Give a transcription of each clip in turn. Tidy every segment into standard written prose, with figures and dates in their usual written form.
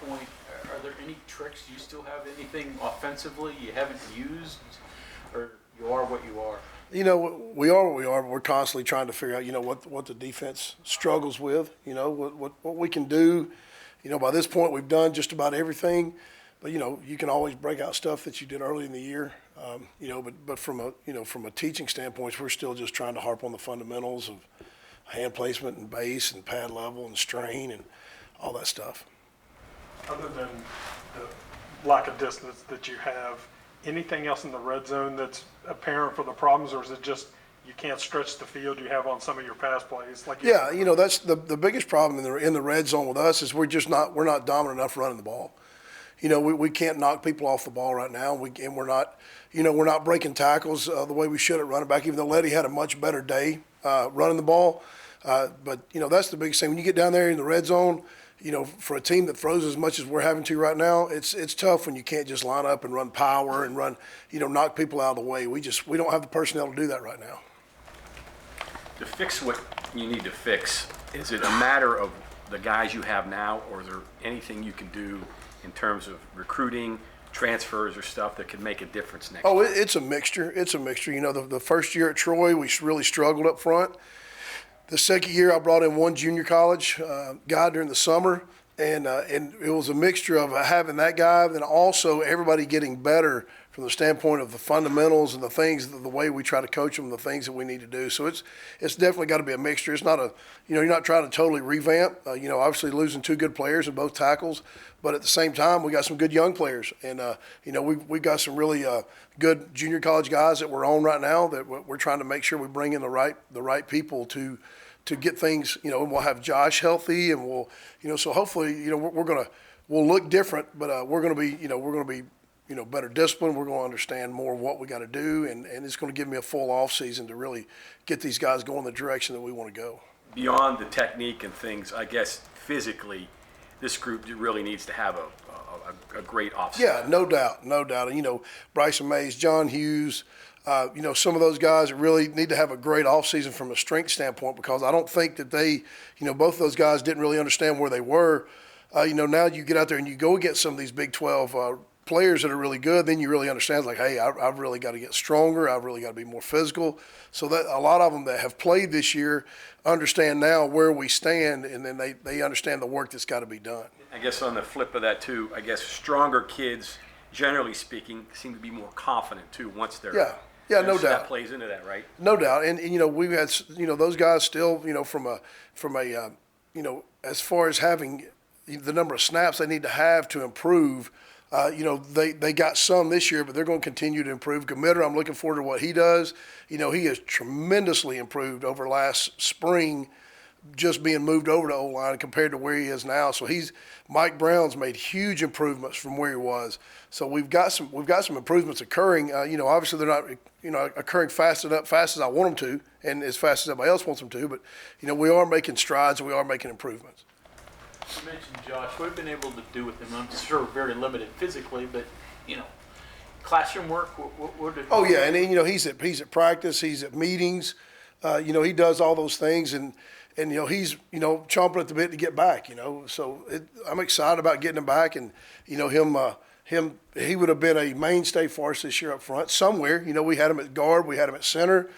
standpoint, are there any tricks? Do you still have anything offensively you haven't used, or you are what you are? We are what we are, but we're constantly trying to figure out, what the defense struggles with, what we can do. By this point, we've done just about everything, but, you can always break out stuff that you did early in the year. But from a teaching standpoint, we're still just trying to harp on the fundamentals of hand placement and base and pad level and strain and all that stuff. Other than the lack of distance that you have, anything else in the red zone that's apparent for the problems, or is it just you can't stretch the field you have on some of your pass plays? That's the biggest problem in the red zone with us is we're not dominant enough running the ball. We can't knock people off the ball right now, and we're not breaking tackles the way we should at running back. Even though Letty had a much better day running the ball, but that's the biggest thing when you get down there in the red zone. For a team that throws as much as we're having to right now, it's tough when you can't just line up and run power and run, knock people out of the way. We don't have the personnel to do that right now. To fix what you need to fix, is it a matter of the guys you have now, or is there anything you can do in terms of recruiting, transfers, or stuff that could make a difference next year? It's a mixture. It's a mixture. The first year at Troy, we really struggled up front. The second year, I brought in one junior college guy during the summer, and it was a mixture of having that guy, and also everybody getting better from the standpoint of the fundamentals and the things, the way we try to coach them, the things that we need to do. So it's definitely got to be a mixture. It's not you're not trying to totally revamp. Obviously losing two good players in both tackles, but at the same time, we got some good young players, and we got some really good junior college guys that we're on right now that we're trying to make sure we bring in the right people to get things. And we'll have Josh healthy, and we'll so hopefully we'll look different, but we're gonna be better disciplined. We're going to understand more of what we got to do, and it's going to give me a full off season to really get these guys going the direction that we want to go. Beyond the technique and things, I guess physically, this group really needs to have a great off season. Yeah, no doubt. And, Bryson Mays, John Hughes, some of those guys really need to have a great off season from a strength standpoint, because I don't think that they, both of those guys didn't really understand where they were. Now you get out there and you go against some of these Big 12 players that are really good, then you really understand, like, hey, I've really got to get stronger. I've really got to be more physical. So that a lot of them that have played this year understand now where we stand, and then they understand the work that's got to be done. I guess on the flip of that too, I guess stronger kids, generally speaking, seem to be more confident too once they're no doubt. That plays into that, right? No doubt, and we've had those guys still from a as far as having the number of snaps they need to have to improve. They got some this year, but they're going to continue to improve. Gamitter, I'm looking forward to what he does. He has tremendously improved over last spring, just being moved over to O-line compared to where he is now. So Mike Brown's made huge improvements from where he was. So we've got some improvements occurring. Obviously they're not occurring fast as I want them to, and as fast as everybody else wants them to. But we are making strides and we are making improvements. You mentioned Josh. What have you been able to do with him? I'm sure very limited physically, but classroom work. What did? Oh yeah, and he's at practice. He's at meetings. He does all those things, and he's chomping at the bit to get back. So I'm excited about getting him back, and he would have been a mainstay for us this year up front somewhere. We had him at guard, we had him at center,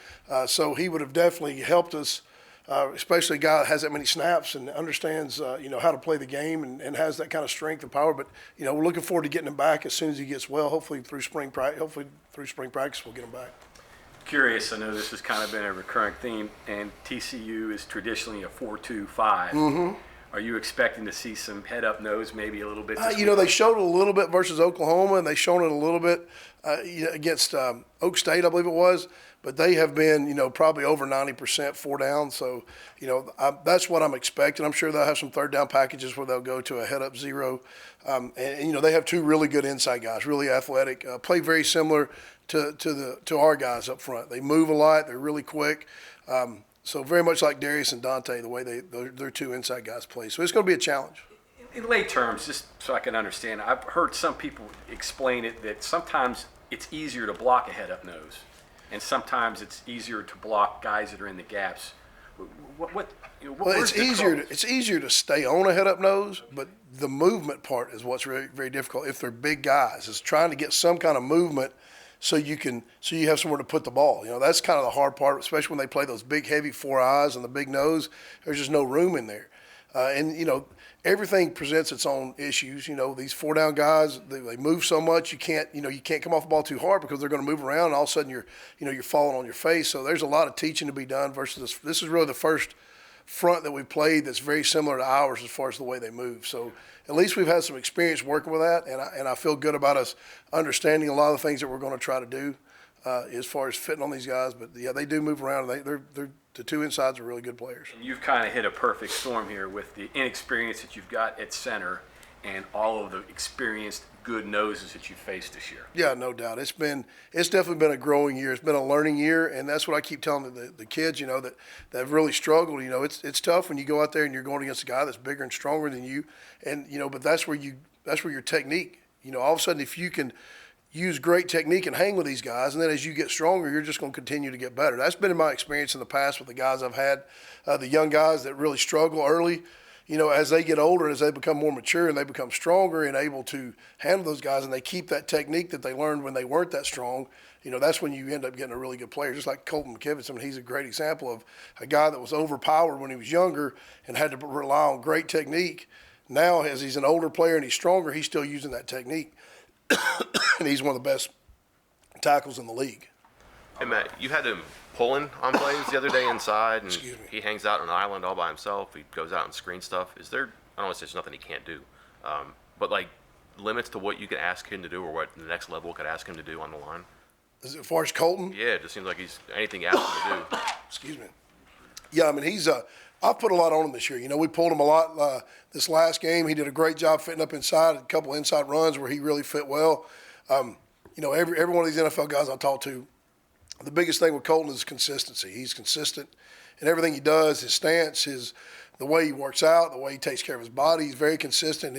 so he would have definitely helped us. Especially a guy that has that many snaps and understands, how to play the game and has that kind of strength and power. But, we're looking forward to getting him back as soon as he gets well. Hopefully through spring practice we'll get him back. Curious, I know this has kind of been a recurring theme, and TCU is traditionally a 4-2-5. Mm-hmm. Are you expecting to see some head up nose maybe a little bit? They showed it a little bit versus Oklahoma, and they shown it a little bit against Oak State, I believe it was. But they have been, probably over 90% 4 down. So, that's what I'm expecting. I'm sure they'll have some third down packages where they'll go to a head up zero. And they have two really good inside guys, really athletic, play very similar to our guys up front. They move a lot. They're really quick. So very much like Darius and Dante, the way their two inside guys play. So it's going to be a challenge. In lay terms, just so I can understand, I've heard some people explain it that sometimes it's easier to block a head up nose, and sometimes it's easier to block guys that are in the gaps. Well, it's easier to stay on a head up nose, but the movement part is what's very, very difficult. If they're big guys, is trying to get some kind of movement so you have somewhere to put the ball. That's kind of the hard part, especially when they play those big, heavy 4 eyes and the big nose. There's just no room in there, and everything presents its own issues. These 4 down guys, they move so much you can't come off the ball too hard because they're going to move around, and all of a sudden you're falling on your face. So there's a lot of teaching to be done. Versus this is really the first front that we've played that's very similar to ours as far as the way they move. So at least we've had some experience working with that, and I feel good about us understanding a lot of the things that we're going to try to do as far as fitting on these guys. But yeah, they do move around. They're the 2 insides are really good players. And you've kind of hit a perfect storm here with the inexperience that you've got at center and all of the experienced good noses that you faced this year. Yeah, no doubt. It's definitely been a growing year. It's been a learning year, and that's what I keep telling the kids, that have really struggled. It's tough when you go out there and you're going against a guy that's bigger and stronger than you, and but that's where your technique. All of a sudden, if you can use great technique and hang with these guys, and then as you get stronger, you're just going to continue to get better. That's been in my experience in the past with the guys I've had, the young guys that really struggle early. As they get older, as they become more mature and they become stronger and able to handle those guys, and they keep that technique that they learned when they weren't that strong, that's when you end up getting a really good player. Just like Colton McKivitz, he's a great example of a guy that was overpowered when he was younger and had to rely on great technique. Now, as he's an older player and he's stronger, he's still using that technique, and he's one of the best tackles in the league. Hey, Matt, you had him pulling on plays the other day inside, and Excuse me. he hangs out on an island all by himself. He goes out and screens stuff. I don't want to say there's nothing he can't do, but like limits to what you could ask him to do or what the next level could ask him to do on the line? As far as Colton? Yeah, it just seems like he's anything you ask him to do. Excuse me. Yeah, he's I've put a lot on him this year. We pulled him a lot this last game. He did a great job fitting up inside, a couple inside runs where he really fit well. Every one of these NFL guys I talk to, the biggest thing with Colton is consistency. He's consistent in everything he does, his stance, the way he works out, the way he takes care of his body. He's very consistent.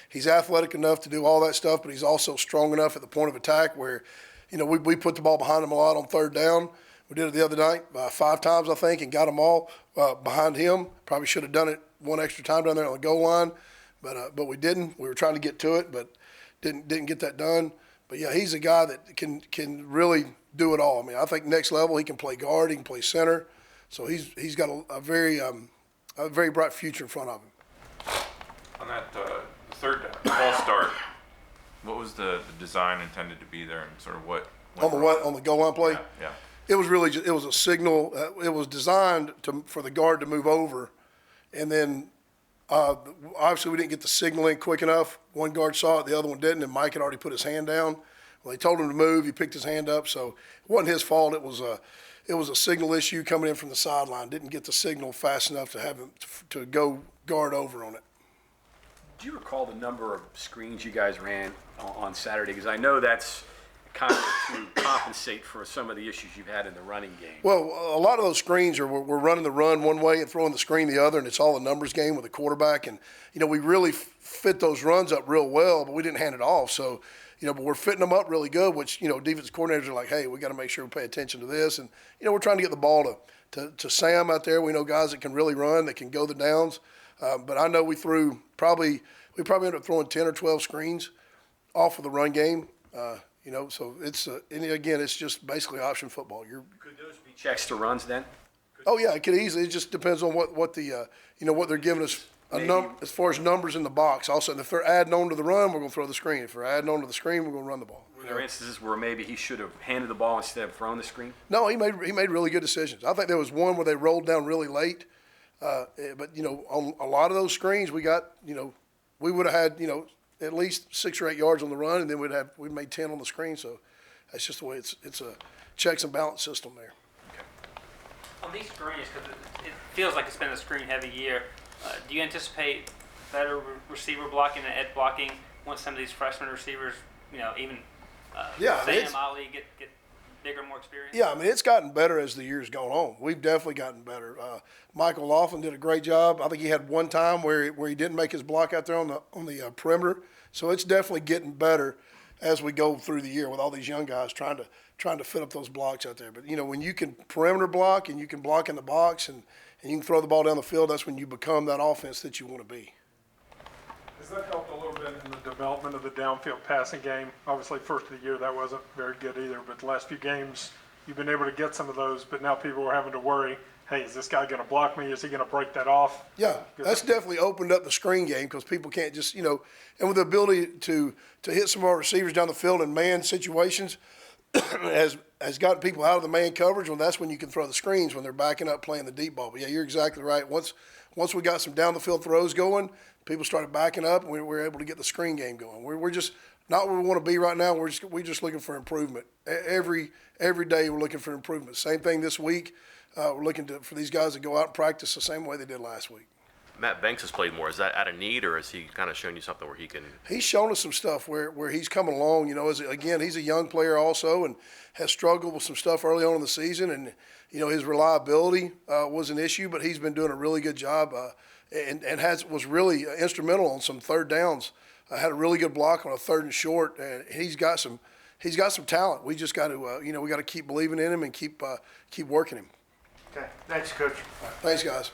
He's athletic enough to do all that stuff, but he's also strong enough at the point of attack where, we put the ball behind him a lot on 3rd down. We did it the other night 5 times, I think, and got them all behind him. Probably should have done it one extra time down there on the goal line, but we didn't. We were trying to get to it, but didn't get that done. But yeah, he's a guy that can really do it all. I think next level he can play guard, he can play center, so he's got a very bright future in front of him. On that third false start, what was the design intended to be there, and sort of what? On the goal line play? Yeah. It was really it was a signal. It was designed for the guard to move over, and then obviously we didn't get the signal in quick enough. One guard saw it, the other one didn't, and Mike had already put his hand down. Well, they told him to move. He picked his hand up, so it wasn't his fault. It was a signal issue coming in from the sideline. Didn't get the signal fast enough to have him to go guard over on it. Do you recall the number of screens you guys ran on Saturday? Because I know that's kind of to compensate for some of the issues you've had in the running game. Well, a lot of those screens we're running the run one way and throwing the screen the other, and it's all a numbers game with the quarterback. And, we really fit those runs up real well, but we didn't hand it off. So, but we're fitting them up really good, which, defense coordinators are like, hey, we got to make sure we pay attention to this. And, we're trying to get the ball to Sam out there. We know guys that can really run, that can go the downs. But I know we probably ended up throwing 10 or 12 screens off of the run game. So and again, it's just basically option football. Could those be checks to runs then? Oh yeah, it could easily. It just depends on what what they're giving us as far as numbers in the box. Also, if they're adding on to the run, we're going to throw the screen. If they're adding on to the screen, we're going to run the ball. Were there instances where maybe he should have handed the ball instead of throwing the screen? No, he made really good decisions. I think there was one where they rolled down really late, but on a lot of those screens we got we would have had at least 6 or 8 yards on the run, and then we made 10 on the screen. So that's just the way it's a checks and balance system there. On these screens, because it feels like it's been a screen-heavy year, do you anticipate better receiver blocking and edge blocking once some of these freshman receivers, even Sam, Ali, get bigger, more experienced? Yeah, it's gotten better as the years gone on. We've definitely gotten better. Michael Laughlin did a great job. I think he had one time where he didn't make his block out there on the perimeter. So it's definitely getting better as we go through the year with all these young guys trying to fit up those blocks out there. But when you can perimeter block and you can block in the box and and you can throw the ball down the field, that's when you become that offense that you want to be. Has that helped a little bit in the development of the downfield passing game? Obviously, first of the year, that wasn't very good either, but the last few games, you've been able to get some of those, but now people are having to worry, hey, is this guy going to block me? Is he going to break that off? Yeah, that's definitely opened up the screen game because people can't just, and with the ability to hit some of our receivers down the field in man situations has gotten people out of the man coverage. Well, that's when you can throw the screens when they're backing up playing the deep ball. But yeah, you're exactly right. Once we got some down the field throws going, people started backing up and we were able to get the screen game going. We're just not where we want to be right now. We're just looking for improvement. Every day we're looking for improvement. Same thing this week. We're looking for these guys to go out and practice the same way they did last week. Matt Banks has played more. Is that out of need, or has he kind of shown you something where he can? He's shown us some stuff where he's coming along. Again, he's a young player also and has struggled with some stuff early on in the season. And, his reliability was an issue, but he's been doing a really good job and was really instrumental on some third downs. Had a really good block on a 3rd and short, and he's got some talent. We just got to, we got to keep believing in him and keep working him. Okay, thanks, Coach. Thanks, guys.